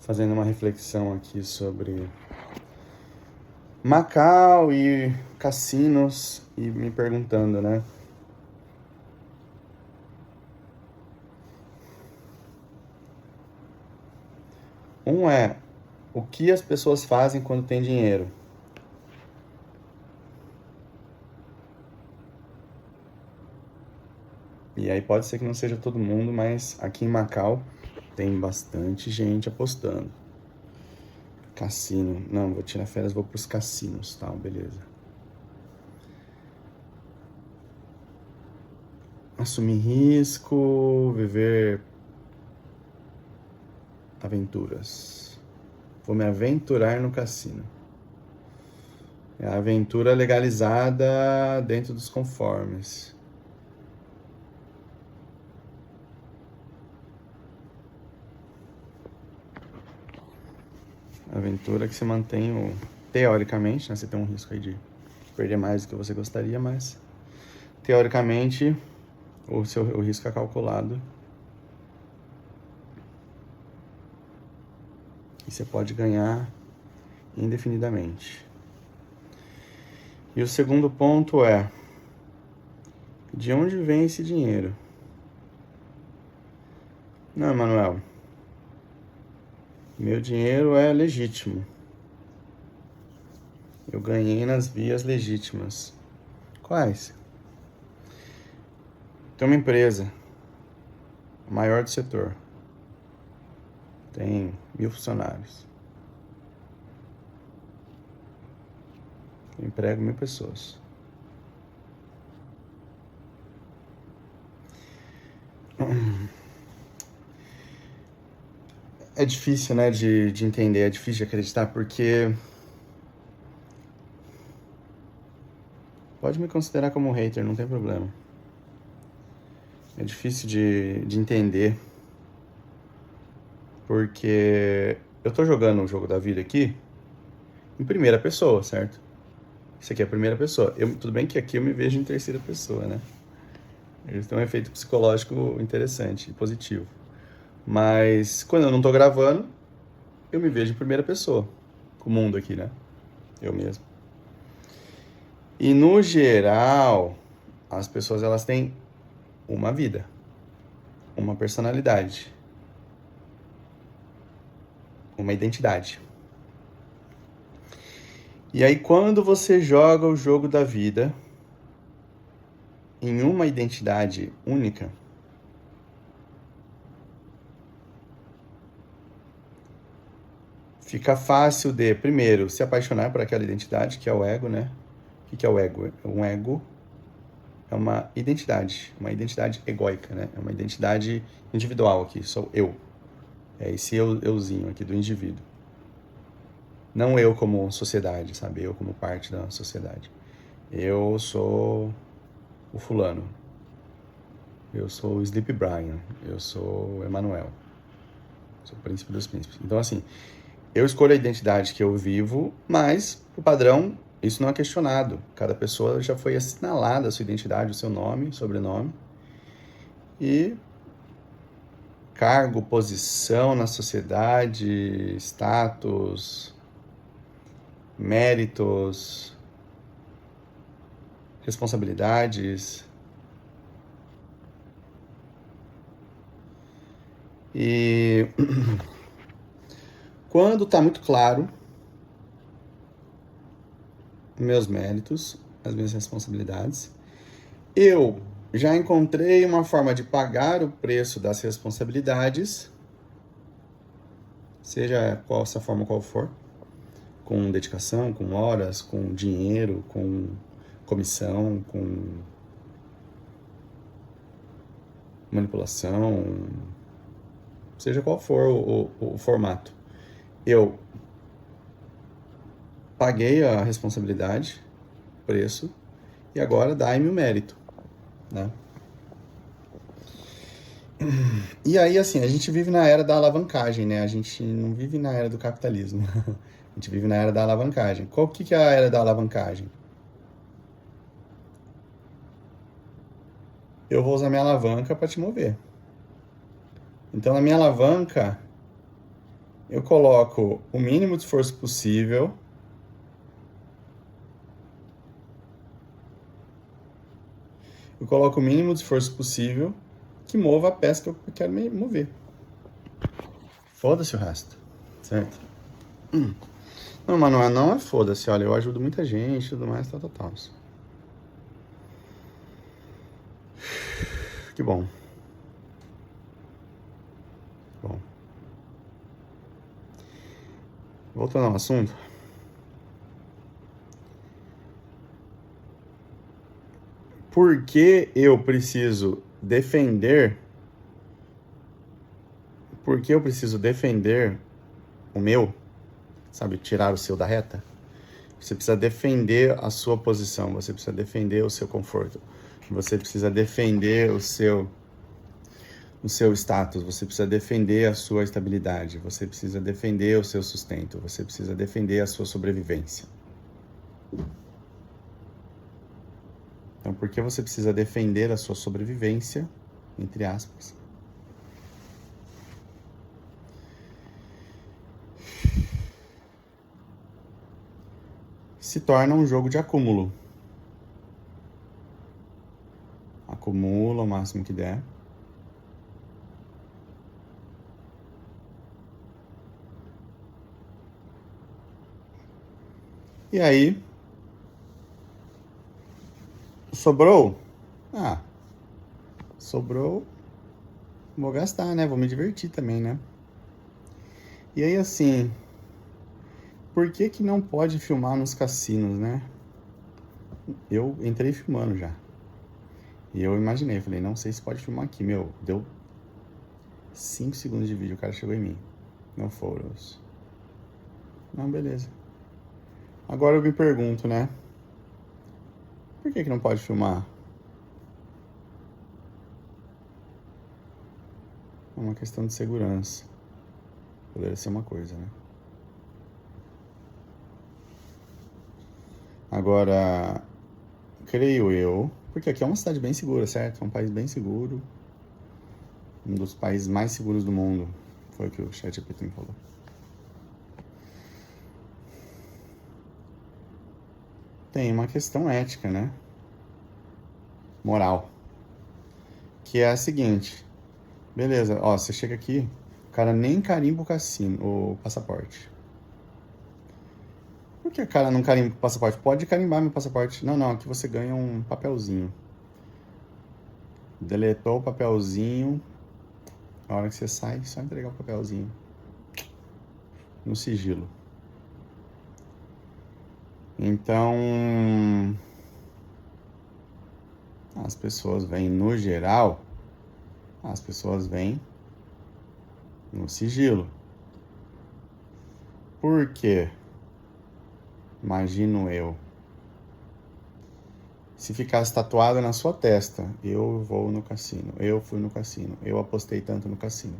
fazendo uma reflexão aqui sobre Macau e cassinos e me perguntando, né? Um é o que as pessoas fazem quando têm dinheiro. E aí pode ser que não seja todo mundo, mas aqui em Macau tem bastante gente apostando. Cassino. Não, vou tirar férias, vou pros cassinos, tá? Beleza. Assumir risco, viver aventuras. Vou me aventurar no cassino. É a aventura legalizada dentro dos conformes. Aventura que se mantém, teoricamente, né? Você tem um risco aí de perder mais do que você gostaria, mas teoricamente o risco é calculado. E você pode ganhar indefinidamente. E o segundo ponto é: de onde vem esse dinheiro? Não, Emanuel, meu dinheiro é legítimo. Eu ganhei nas vias legítimas. Quais? Tem uma empresa, a maior do setor. Tem 1.000 funcionários. Eu emprego 1.000 pessoas. É difícil, né, de entender, é difícil de acreditar, porque pode me considerar como um hater, não tem problema. É difícil de entender, porque eu tô jogando o jogo da vida aqui em primeira pessoa, certo? Isso aqui é a primeira pessoa. Tudo bem que aqui eu me vejo em terceira pessoa, né? Eles têm um efeito psicológico interessante e positivo. Mas quando eu não tô gravando, eu me vejo em primeira pessoa. Com o mundo aqui, né? Eu mesmo. E no geral, as pessoas elas têm uma vida, uma personalidade, uma identidade. E aí quando você joga o jogo da vida em uma identidade única, fica fácil de, primeiro, se apaixonar por aquela identidade, que é o ego, né? O que é o ego? Um ego é uma identidade egóica, né? É uma identidade individual aqui, sou eu. É esse euzinho aqui do indivíduo. Não eu como sociedade, sabe? Eu como parte da sociedade. Eu sou o fulano. Eu sou o Sleepy Brian. Eu sou o Emanuel. Sou o príncipe dos príncipes. Então, assim, eu escolho a identidade que eu vivo, mas, o padrão, isso não é questionado. Cada pessoa já foi assinalada a sua identidade, o seu nome, sobrenome. E cargo, posição na sociedade, status, méritos, responsabilidades. E quando está muito claro meus méritos, as minhas responsabilidades, eu já encontrei uma forma de pagar o preço das responsabilidades, seja qual essa forma qual for, com dedicação, com horas, com dinheiro, com comissão, com manipulação, seja qual for o formato. Eu paguei a responsabilidade, preço, e agora dai-me o mérito, né? E aí, assim, a gente vive na era da alavancagem, né? A gente não vive na era do capitalismo. A gente vive na era da alavancagem. Qual que é a era da alavancagem? Eu vou usar minha alavanca para te mover. Então, na minha alavanca, eu coloco o mínimo de esforço possível. Eu coloco o mínimo de esforço possível que mova a peça que eu quero me mover. Foda-se o resto, certo? Não, mas não é foda-se, olha, eu ajudo muita gente e tudo mais, tal. Que bom. Bom. Voltando ao assunto. Por que eu preciso defender? Por que eu preciso defender o meu? Sabe, tirar o seu da reta? Você precisa defender a sua posição, você precisa defender o seu conforto, você precisa defender o seu status, você precisa defender a sua estabilidade, você precisa defender o seu sustento, você precisa defender a sua sobrevivência. Então, por que você precisa defender a sua sobrevivência, entre aspas? Se torna um jogo de acúmulo. Acumula o máximo que der. E aí, sobrou? Sobrou, vou gastar, né? Vou me divertir também, né? E aí, assim, por que que não pode filmar nos cassinos, né? Eu entrei filmando já. E eu imaginei, falei, não sei se pode filmar aqui. Meu, deu 5 segundos de vídeo, o cara chegou em mim. Não foram. Não, beleza. Agora eu me pergunto, né? Por que que não pode filmar? É uma questão de segurança. Poderia ser uma coisa, né? Agora, creio eu, porque aqui é uma cidade bem segura, certo? É um país bem seguro. Um dos países mais seguros do mundo. Foi o que o ChatGPT me falou. Tem uma questão ética, né? Moral. Que é a seguinte. Beleza, ó, você chega aqui, o cara nem carimba o cassino, o passaporte. Por que o cara não carimba o passaporte? Pode carimbar meu passaporte. Não, aqui você ganha um papelzinho. Deletou o papelzinho. A hora que você sai, só entregar o papelzinho. No sigilo. Então, as pessoas vêm no geral, as pessoas vêm no sigilo. Por quê? Imagino eu. Se ficasse tatuado na sua testa, eu vou no cassino, eu fui no cassino, eu apostei tanto no cassino.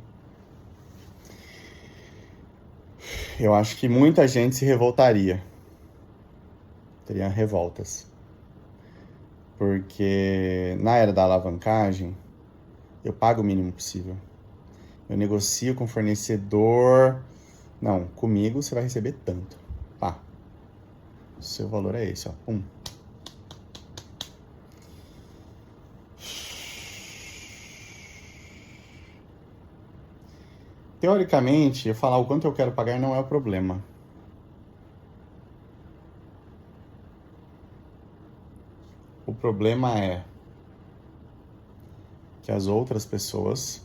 Eu acho que muita gente se revoltaria. Teria revoltas. Porque na era da alavancagem, eu pago o mínimo possível. Eu negocio com o fornecedor. Não, comigo você vai receber tanto. Pá. O seu valor é esse, ó. Pum. Teoricamente, eu falar o quanto eu quero pagar não é o problema. O problema é que as outras pessoas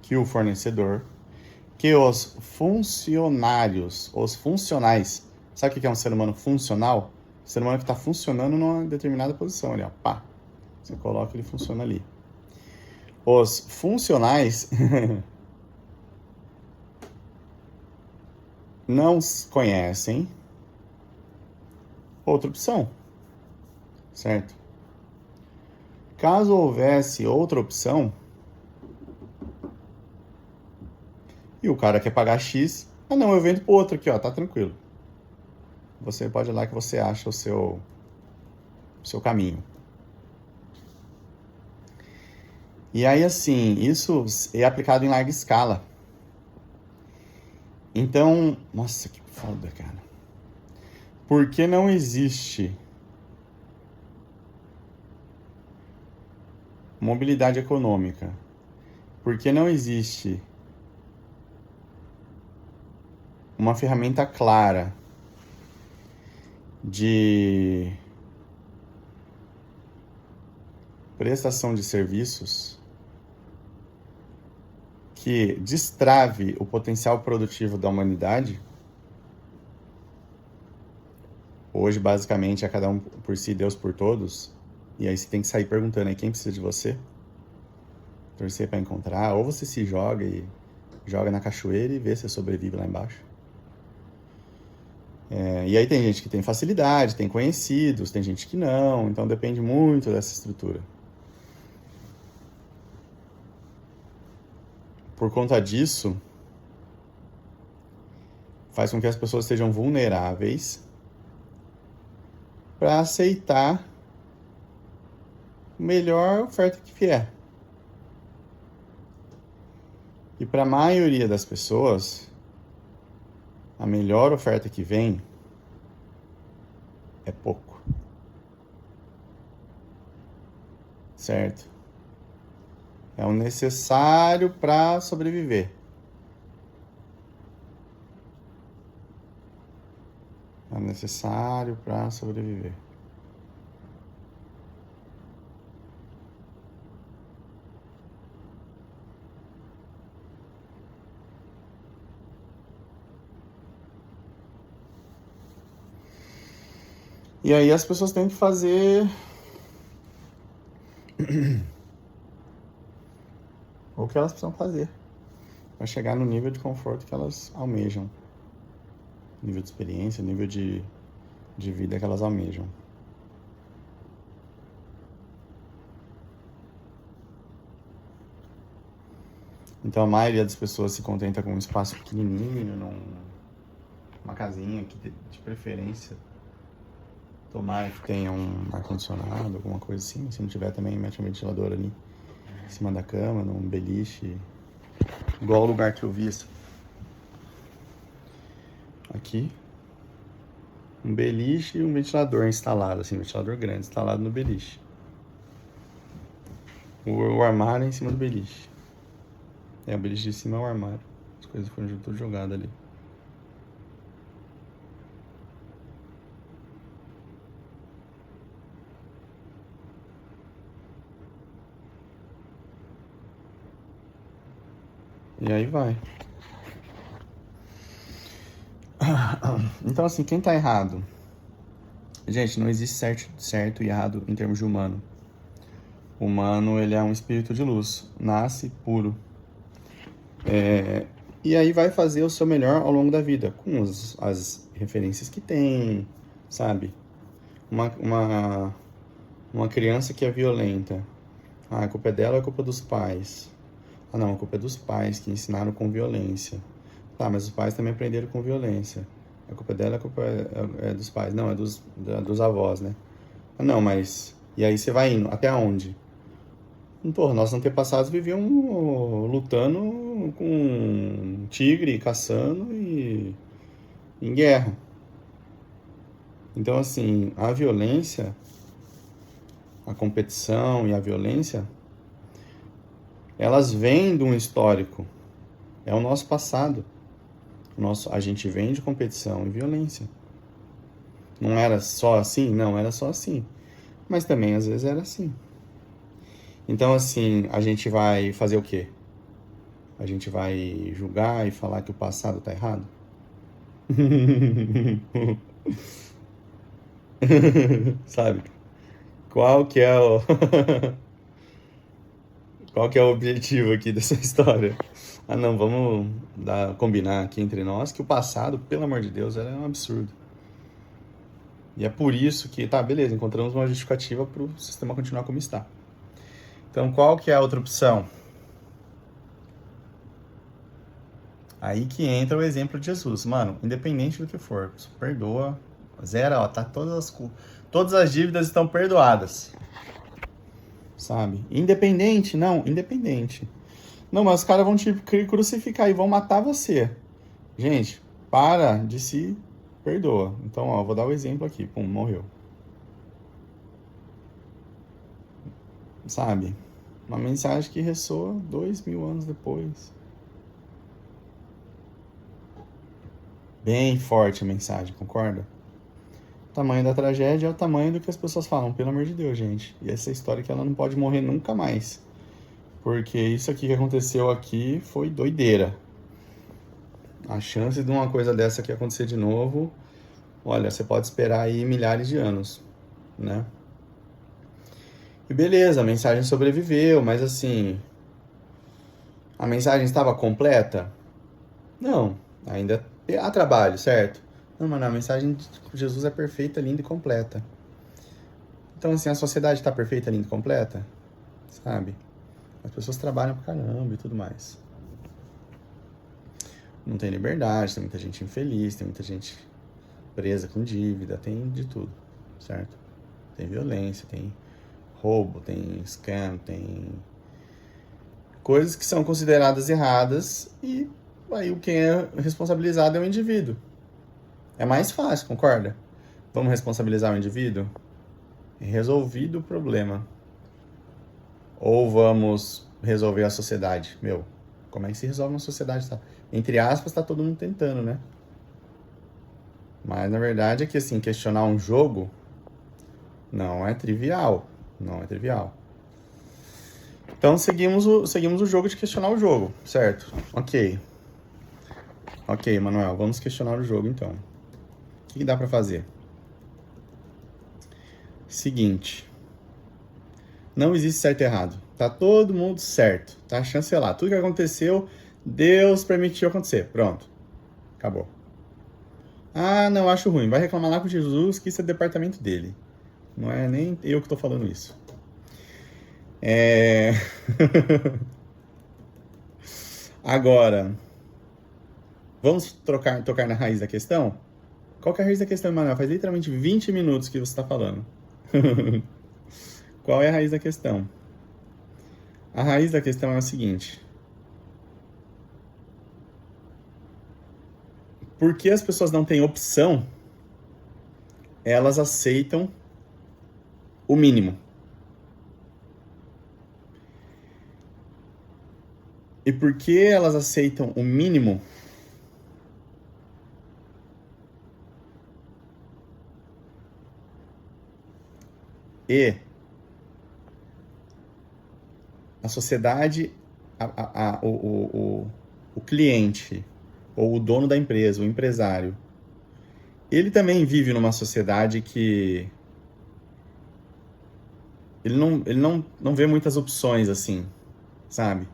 que o fornecedor, que os funcionários, os funcionais. Sabe o que é um ser humano funcional? Um ser humano que está funcionando numa determinada posição ali, ó. Pá. Você coloca, ele funciona ali. Os funcionais não conhecem outra opção, certo? Caso houvesse outra opção e o cara quer pagar X, não, eu vendo pro outro aqui, ó, tá tranquilo. Você pode ir lá que você acha o seu caminho. E aí, assim, isso é aplicado em larga escala. Então, nossa, que foda, cara. Por que não existe mobilidade econômica? Por que não existe uma ferramenta clara de prestação de serviços que destrave o potencial produtivo da humanidade? Hoje, basicamente, é cada um por si, Deus por todos. E aí você tem que sair perguntando aí quem precisa de você. Torcer para encontrar. Ou você se joga e joga na cachoeira e vê se sobrevive lá embaixo. E aí tem gente que tem facilidade, tem conhecidos, tem gente que não. Então depende muito dessa estrutura. Por conta disso, faz com que as pessoas sejam vulneráveis para aceitar a melhor oferta que vier. E para a maioria das pessoas, a melhor oferta que vem é pouco. Certo? É o necessário para sobreviver. É o necessário para sobreviver. E aí as pessoas têm que fazer o que elas precisam fazer para chegar no nível de conforto que elas almejam, nível de experiência, nível de vida que elas almejam. Então a maioria das pessoas se contenta com um espaço pequenininho, numa casinha que de preferência tomara que tenha um ar-condicionado, alguma coisa assim. Se não tiver também, mete um ventilador ali em cima da cama, num beliche. Igual o lugar que eu vi aqui. Um beliche e um ventilador instalado, assim, um ventilador grande instalado no beliche. O armário é em cima do beliche. O beliche de cima é o armário. As coisas foram tudo jogadas ali. E aí vai. Então, assim, quem tá errado? Gente, não existe certo e errado em termos de humano. O humano, ele é um espírito de luz. Nasce puro. E aí vai fazer o seu melhor ao longo da vida. Com as referências que tem, sabe? Uma criança que é violenta. Ah, a culpa é dela ou a culpa dos pais? Ah, não, a culpa é dos pais que ensinaram com violência. Tá, mas os pais também aprenderam com violência. A culpa dela, a culpa é dos pais. Não, é dos avós, né? Ah, não, mas... E aí você vai indo. Até onde? Porra, nossos antepassados viviam lutando com um tigre, caçando e em guerra. Então, assim, a violência, a competição e a violência, elas vêm de um histórico. É o nosso passado. A gente vem de competição e violência. Não era só assim? Não, era só assim. Mas também, às vezes, era assim. Então, assim, a gente vai fazer o quê? A gente vai julgar e falar que o passado tá errado? Sabe? Qual que é o... Qual que é o objetivo aqui dessa história? Ah, não, vamos combinar aqui entre nós que o passado, pelo amor de Deus, era um absurdo. E é por isso que, tá, beleza, encontramos uma justificativa para o sistema continuar como está. Então, qual que é a outra opção? Aí que entra o exemplo de Jesus. Mano, independente do que for, perdoa, zera, ó, tá todas as dívidas estão perdoadas. sabe? Independente, não, independente. Não, mas os caras vão te crucificar e vão matar você. Gente, para de se perdoa. Então, ó, vou dar o exemplo aqui. Pum, morreu. Sabe? Uma mensagem que ressoa 2000 anos depois. Bem forte a mensagem, concorda? O tamanho da tragédia é o tamanho do que as pessoas falam. Pelo amor de Deus, gente. E essa história que ela não pode morrer nunca mais. Porque isso aqui que aconteceu aqui foi doideira. A chance de uma coisa dessa aqui acontecer de novo, olha, você pode esperar aí milhares de anos, né? E beleza, a mensagem sobreviveu, mas assim, a mensagem estava completa? Não, ainda há trabalho, certo? Não, mano, a mensagem de Jesus é perfeita, linda e completa. Então, assim, a sociedade está perfeita, linda e completa? Sabe? As pessoas trabalham pra caramba e tudo mais. Não tem liberdade, tem muita gente infeliz, tem muita gente presa com dívida, tem de tudo, certo? Tem violência, tem roubo, tem scam, tem coisas que são consideradas erradas e aí quem é responsabilizado é o indivíduo. É mais fácil, concorda? Vamos responsabilizar o indivíduo? Resolvido o problema. Ou vamos resolver a sociedade? Meu, como é que se resolve uma sociedade? Tá? Entre aspas, tá todo mundo tentando, né? Mas na verdade é que assim, questionar um jogo não é trivial. Não é trivial. Então seguimos o jogo de questionar o jogo, certo? Ok. Ok, Manuel, vamos questionar o jogo então. O que dá pra fazer? Seguinte. Não existe certo e errado. Tá todo mundo certo. Tá chancelado. Tudo que aconteceu, Deus permitiu acontecer. Pronto. Acabou. Ah, não, acho ruim. Vai reclamar lá com Jesus que isso é departamento dele. Não é nem eu que tô falando isso. Agora, vamos tocar na raiz da questão? Qual que é a raiz da questão, Emanuel? Faz literalmente 20 minutos que você está falando. Qual é a raiz da questão? A raiz da questão é o seguinte. Porque as pessoas não têm opção, elas aceitam o mínimo. E porque elas aceitam o mínimo, e a sociedade, o cliente, ou o dono da empresa, o empresário, ele também vive numa sociedade que ele não vê muitas opções assim, sabe?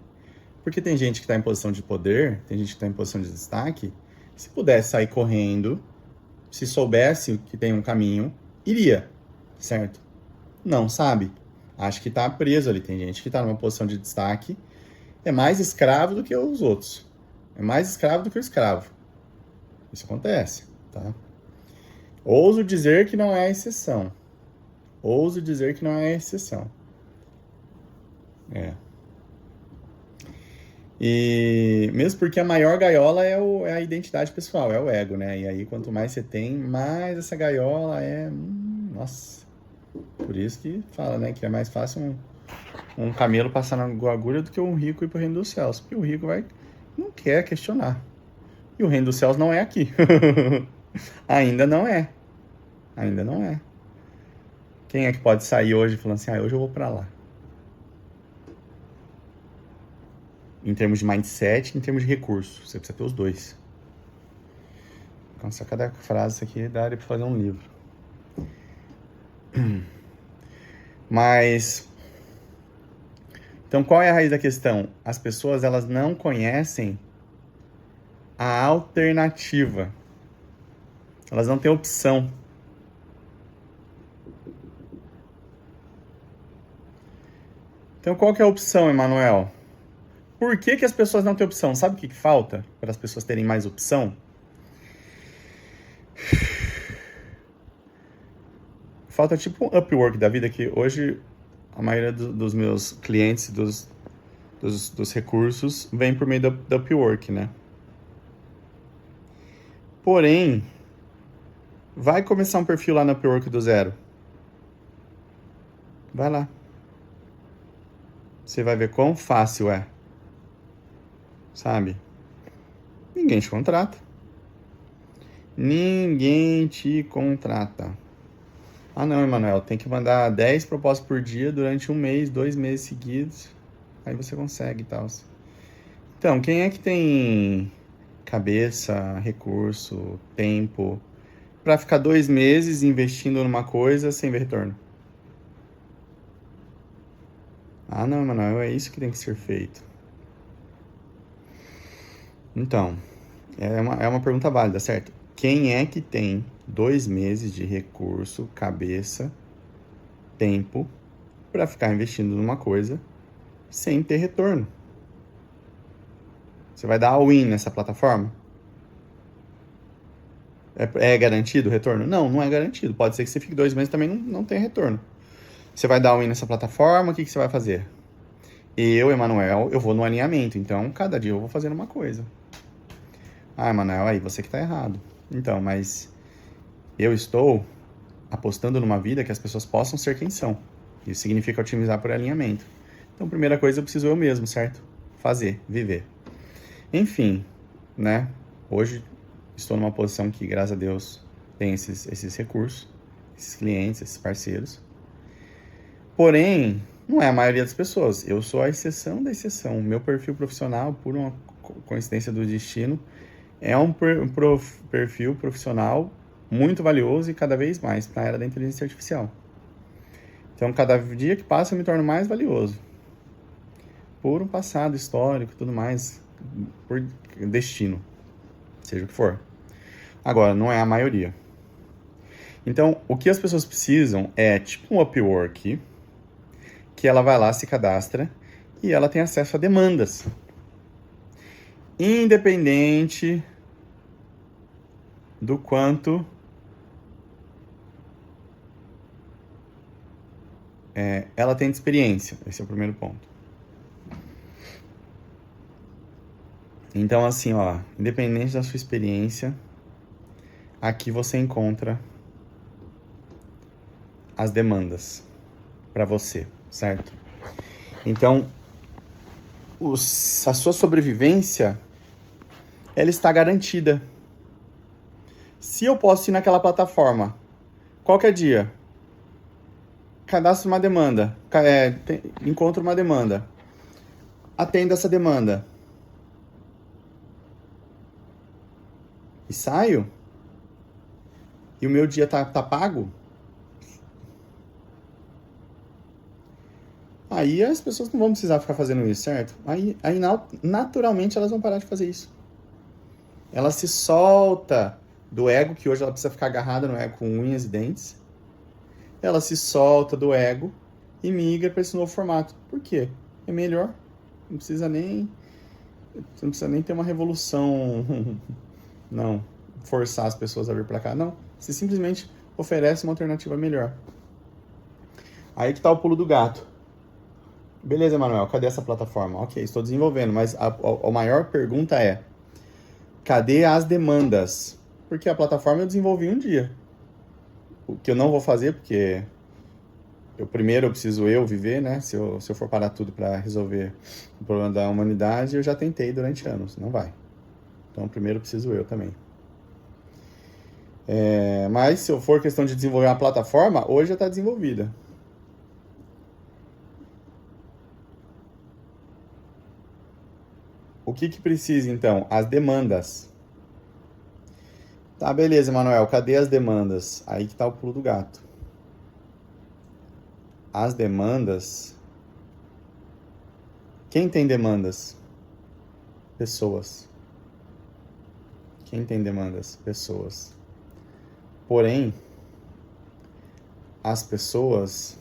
Porque tem gente que está em posição de poder, tem gente que está em posição de destaque, se pudesse sair correndo, se soubesse que tem um caminho, iria, certo? Não sabe. Acho que está preso ali. Tem gente que está numa posição de destaque, é mais escravo do que os outros. É mais escravo do que o escravo. Isso acontece, tá? Ouso dizer que não é a exceção. Ouso dizer que não é a exceção. É. E mesmo porque a maior gaiola é a identidade pessoal, é o ego, né? E aí, quanto mais você tem, mais essa gaiola é... nossa. Por isso que fala, né? Que é mais fácil um camelo passar na agulha do que um rico ir pro reino dos céus. Porque o rico não quer questionar. E o reino dos céus não é aqui. Ainda não é. Ainda não é. Quem é que pode sair hoje falando assim, hoje eu vou pra lá? Em termos de mindset, em termos de recurso. Você precisa ter os dois. Nossa, cada frase aqui daria pra fazer um livro. Mas... então, qual é a raiz da questão? As pessoas, elas não conhecem a alternativa. Elas não têm opção. Então, qual que é a opção, Emanuel? Por que as pessoas não têm opção? Sabe o que falta para as pessoas terem mais opção? Falta tipo um Upwork da vida, que hoje a maioria dos meus clientes, dos recursos, vem por meio da Upwork, né? Porém, vai começar um perfil lá na Upwork do zero. Vai lá. Você vai ver quão fácil é. Sabe? Ninguém te contrata. Ninguém te contrata. Ah não, Emanuel, tem que mandar 10 propostas por dia durante 1 mês, 2 meses seguidos. Aí você consegue e tal. Então, quem é que tem cabeça, recurso, tempo pra ficar 2 meses investindo numa coisa sem ver retorno? Ah não, Emanuel, é isso que tem que ser feito. Então, é uma pergunta válida, certo? Quem é que tem 2 meses de recurso, cabeça, tempo para ficar investindo numa coisa sem ter retorno? Você vai dar all-in nessa plataforma? É garantido o retorno? Não, não é garantido. Pode ser que você fique 2 meses e também não tenha retorno. Você vai dar all-in nessa plataforma, o que você vai fazer? Eu, Emanuel, eu vou no alinhamento. Então, cada dia eu vou fazendo uma coisa. Ah, Emanuel, aí você que tá errado. Então, mas eu estou apostando numa vida que as pessoas possam ser quem são. Isso significa otimizar por alinhamento. Então, primeira coisa, eu preciso eu mesmo, certo? Fazer, viver. Enfim, né? Hoje estou numa posição que, graças a Deus, tem esses recursos, esses clientes, esses parceiros. Porém, não é a maioria das pessoas. Eu sou a exceção da exceção. Meu perfil profissional, por uma coincidência do destino, é um perfil profissional muito valioso e cada vez mais na era da inteligência artificial. Então, cada dia que passa, eu me torno mais valioso. Por um passado histórico e tudo mais, por destino, seja o que for. Agora, não é a maioria. Então, o que as pessoas precisam é tipo um Upwork, que ela vai lá, se cadastra e ela tem acesso a demandas. Independente do quanto ela tem de experiência. Esse é o primeiro ponto. Então, assim, ó, independente da sua experiência, aqui você encontra as demandas para você, certo? Então, a sua sobrevivência, ela está garantida. Se eu posso ir naquela plataforma, qualquer dia, cadastro uma demanda, encontro uma demanda, atendo essa demanda e saio, e o meu dia tá pago, aí as pessoas não vão precisar ficar fazendo isso, certo? Aí naturalmente elas vão parar de fazer isso. Ela se solta do ego, que hoje ela precisa ficar agarrada no ego com unhas e dentes. Ela se solta do ego e migra para esse novo formato. Por quê? É melhor. Não precisa nem ter uma revolução, não, forçar as pessoas a vir para cá. Não, você simplesmente oferece uma alternativa melhor. Aí que tá o pulo do gato. Beleza, Manuel, cadê essa plataforma? Ok, estou desenvolvendo, mas a maior pergunta é: cadê as demandas? Porque a plataforma eu desenvolvi um dia. O que eu não vou fazer, porque primeiro eu preciso viver, né? Se eu for parar tudo para resolver o problema da humanidade, eu já tentei durante anos, não vai. Então primeiro eu preciso eu também. Mas se eu for questão de desenvolver uma plataforma, hoje já está desenvolvida. O que precisa então? As demandas. Tá, beleza, Manuel, cadê as demandas? Aí que tá o pulo do gato. As demandas... Quem tem demandas? Pessoas. Quem tem demandas? Pessoas. Porém, as pessoas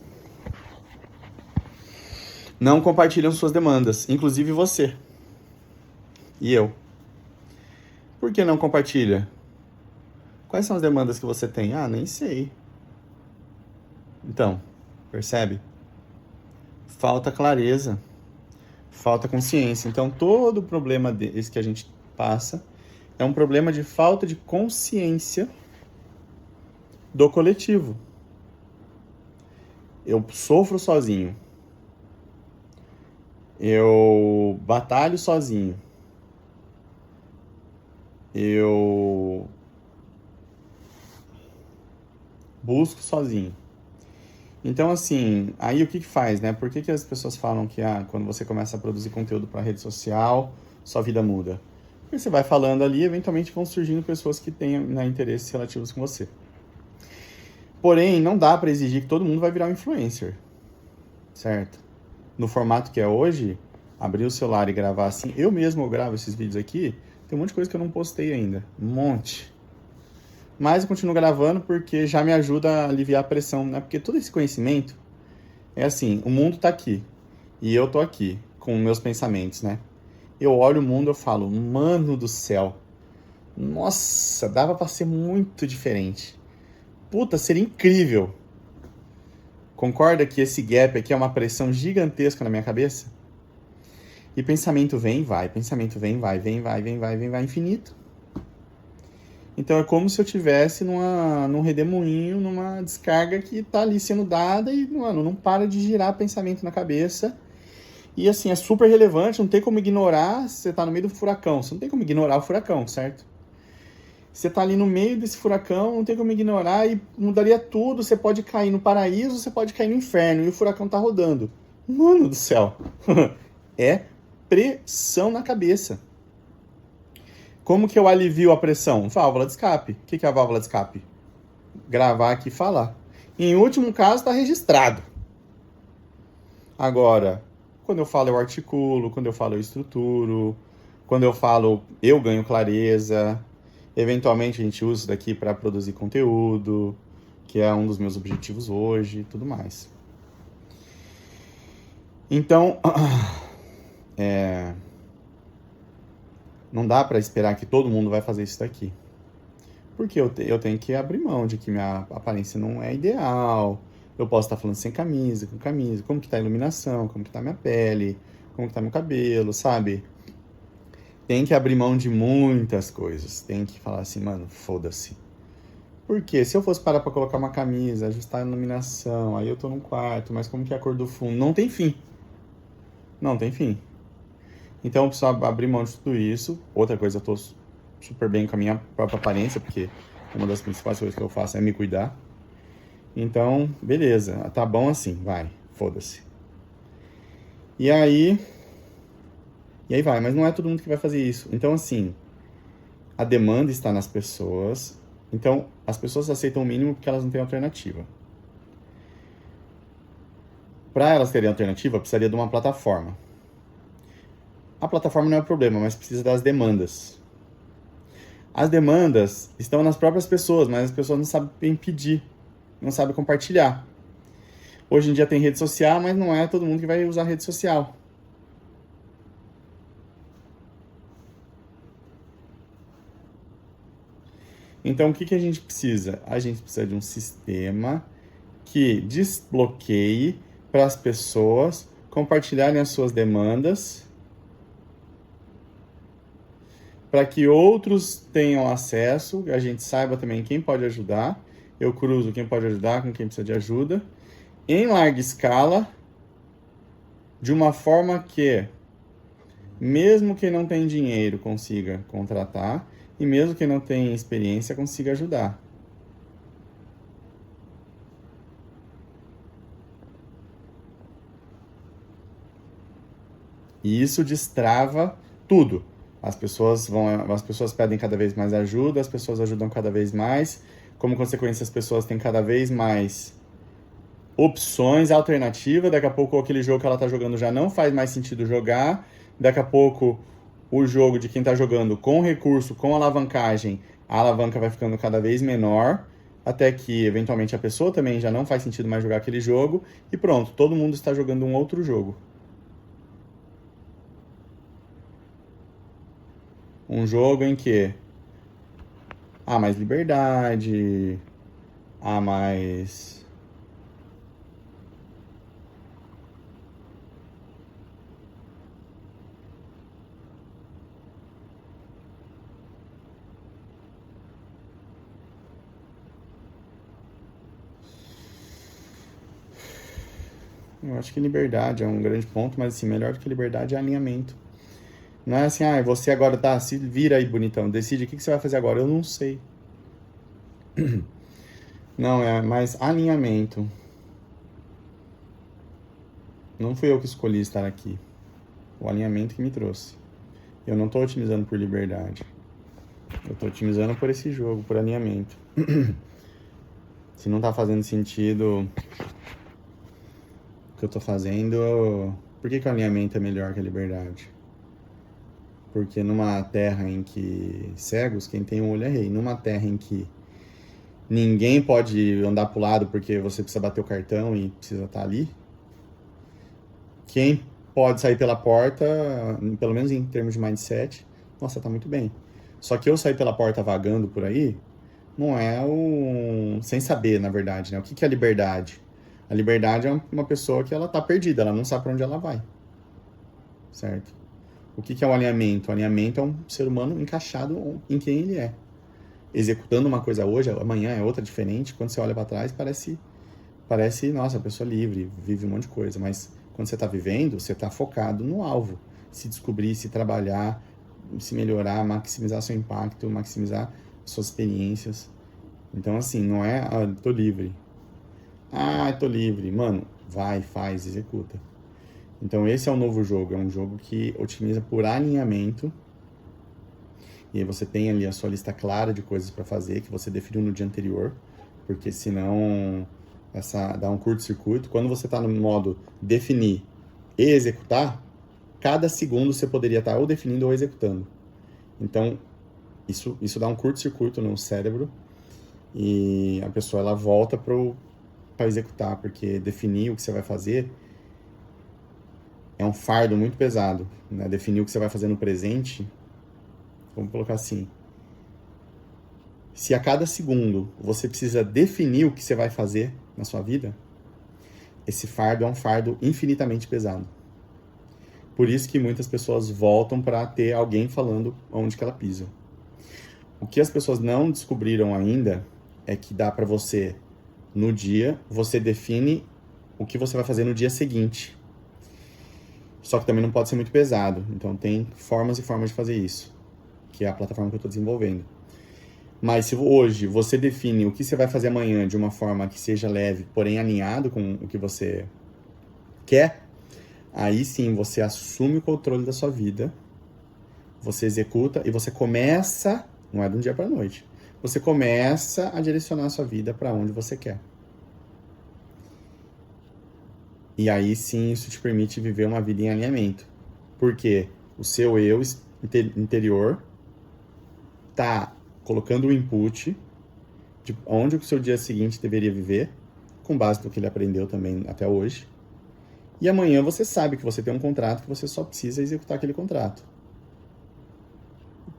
não compartilham suas demandas, inclusive você e eu. Por que não compartilha? Quais são as demandas que você tem? Ah, nem sei. Então, percebe? falta clareza, falta consciência. Então, todo o problema desse que a gente passa é um problema de falta de consciência do coletivo. Eu sofro sozinho. Eu batalho sozinho. Eu busco sozinho. Então, assim, aí o que faz, né? Por que as pessoas falam que quando você começa a produzir conteúdo para rede social, sua vida muda? Porque você vai falando ali, eventualmente vão surgindo pessoas que tenham, né, interesses relativos com você. Porém, não dá para exigir que todo mundo vai virar um influencer, certo? No formato que é hoje, abrir o celular e gravar assim, eu mesmo gravo esses vídeos aqui, tem um monte de coisa que eu não postei ainda, um monte. Mas eu continuo gravando porque já me ajuda a aliviar a pressão, né? Porque todo esse conhecimento é assim, o mundo tá aqui e eu tô aqui com meus pensamentos, né? Eu olho o mundo e eu falo, mano do céu, nossa, dava pra ser muito diferente. Puta, seria incrível. Concorda que esse gap aqui é uma pressão gigantesca na minha cabeça? E pensamento vem e vai, pensamento vem e vai, vem, vai, infinito. Então é como se eu tivesse num redemoinho, numa descarga que tá ali sendo dada e, mano, não para de girar pensamento na cabeça. E assim, é super relevante, não tem como ignorar, você tá no meio do furacão, você não tem como ignorar o furacão, certo? Você tá ali no meio desse furacão, não tem como ignorar e mudaria tudo, você pode cair no paraíso, você pode cair no inferno e o furacão tá rodando. Mano do céu, é pressão na cabeça. Como que eu alivio a pressão? Válvula de escape. O que é a válvula de escape? Gravar aqui e falar. Em último caso, está registrado. Agora, quando eu falo, eu articulo. Quando eu falo, eu estruturo. Quando eu falo, eu ganho clareza. Eventualmente, a gente usa isso daqui para produzir conteúdo, que é um dos meus objetivos hoje e tudo mais. Então, não dá para esperar que todo mundo vai fazer isso daqui. Porque eu tenho que abrir mão de que minha aparência não é ideal. Eu posso estar falando sem camisa, com camisa. Como que tá a iluminação, como que tá a minha pele, como que tá meu cabelo, sabe? Tem que abrir mão de muitas coisas. Tem que falar assim, mano, foda-se. Porque se eu fosse parar pra colocar uma camisa, ajustar a iluminação, aí eu tô num quarto, mas como que é a cor do fundo? Não tem fim. Não tem fim. Então eu preciso abrir mão de tudo isso. Outra coisa, eu tô super bem com a minha própria aparência, porque uma das principais coisas que eu faço é me cuidar. Então, beleza, tá bom assim, vai, foda-se. E aí vai, mas não é todo mundo que vai fazer isso. Então, assim, a demanda está nas pessoas. Então, as pessoas aceitam o mínimo porque elas não têm alternativa. Para elas terem alternativa, precisaria de uma plataforma. A plataforma não é o problema, mas precisa das demandas. As demandas estão nas próprias pessoas, mas as pessoas não sabem pedir, não sabem compartilhar. Hoje em dia tem rede social, mas não é todo mundo que vai usar rede social. Então, o que a gente precisa? A gente precisa de um sistema que desbloqueie para as pessoas compartilharem as suas demandas, para que outros tenham acesso, a gente saiba também quem pode ajudar. Eu cruzo quem pode ajudar com quem precisa de ajuda, em larga escala, de uma forma que mesmo quem não tem dinheiro consiga contratar e mesmo quem não tem experiência consiga ajudar. E isso destrava tudo. As pessoas pedem cada vez mais ajuda, as pessoas ajudam cada vez mais. Como consequência, as pessoas têm cada vez mais opções, alternativas. Daqui a pouco aquele jogo que ela está jogando já não faz mais sentido jogar. Daqui a pouco o jogo de quem está jogando com recurso, com alavancagem, a alavanca vai ficando cada vez menor, até que eventualmente a pessoa também já não faz sentido mais jogar aquele jogo e pronto, todo mundo está jogando um outro jogo. Um jogo em que há mais liberdade, há mais Eu acho que liberdade é um grande ponto, mas assim, melhor do que liberdade é alinhamento. Não é assim, você agora tá, se vira aí, bonitão, decide o que você vai fazer agora. Eu não sei. Não, é mais alinhamento. Não fui eu que escolhi estar aqui. O alinhamento que me trouxe. Eu não tô otimizando por liberdade. Eu tô otimizando por esse jogo, por alinhamento. Se não tá fazendo sentido o que eu tô fazendo, por que o alinhamento é melhor que a liberdade? Porque numa terra em que cegos, quem tem um olho é rei. Numa terra em que ninguém pode andar pro lado porque você precisa bater o cartão e precisa estar ali, quem pode sair pela porta, pelo menos em termos de mindset, nossa, tá muito bem. Só que eu sair pela porta vagando por aí, não é sem saber, na verdade, né? O que é liberdade? A liberdade é uma pessoa que ela tá perdida, ela não sabe para onde ela vai, certo? O que é o alinhamento? O alinhamento é um ser humano encaixado em quem ele é. Executando uma coisa hoje, amanhã é outra diferente. Quando você olha para trás, parece, nossa, a pessoa livre, vive um monte de coisa. Mas quando você está vivendo, você está focado no alvo. Se descobrir, se trabalhar, se melhorar, maximizar seu impacto, maximizar suas experiências. Então, assim, não é, tô livre. Tô livre. Mano, vai, faz, executa. Então, esse é o novo jogo. É um jogo que otimiza por alinhamento. E aí você tem ali a sua lista clara de coisas para fazer, que você definiu no dia anterior. Porque senão dá um curto-circuito. Quando você está no modo definir e executar, cada segundo você poderia estar ou definindo ou executando. Então, isso dá um curto-circuito no cérebro e a pessoa ela volta para executar, porque definir o que você vai fazer é um fardo muito pesado, né? Definir o que você vai fazer no presente, vamos colocar assim, se a cada segundo você precisa definir o que você vai fazer na sua vida, esse fardo é um fardo infinitamente pesado. Por isso que muitas pessoas voltam para ter alguém falando onde que ela pisa. O que as pessoas não descobriram ainda é que dá para você, no dia, você define o que você vai fazer no dia seguinte. Só que também não pode ser muito pesado. Então tem formas e formas de fazer isso, que é a plataforma que eu estou desenvolvendo. Mas se hoje você define o que você vai fazer amanhã de uma forma que seja leve, porém alinhado com o que você quer, aí sim você assume o controle da sua vida, você executa e você começa, não é de um dia para a noite, você começa a direcionar a sua vida para onde você quer. E aí sim isso te permite viver uma vida em alinhamento. Porque o seu eu interior tá colocando o input de onde o seu dia seguinte deveria viver, com base no que ele aprendeu também até hoje. E amanhã você sabe que você tem um contrato que você só precisa executar aquele contrato.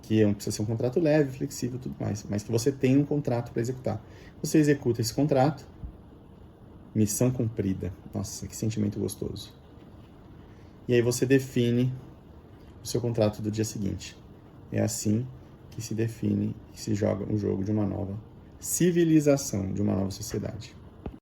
Que precisa ser um contrato leve, flexível e tudo mais. Mas que você tem um contrato para executar. Você executa esse contrato, missão cumprida. Nossa, que sentimento gostoso. E aí você define o seu contrato do dia seguinte. É assim que se define, que se joga o jogo de uma nova civilização, de uma nova sociedade.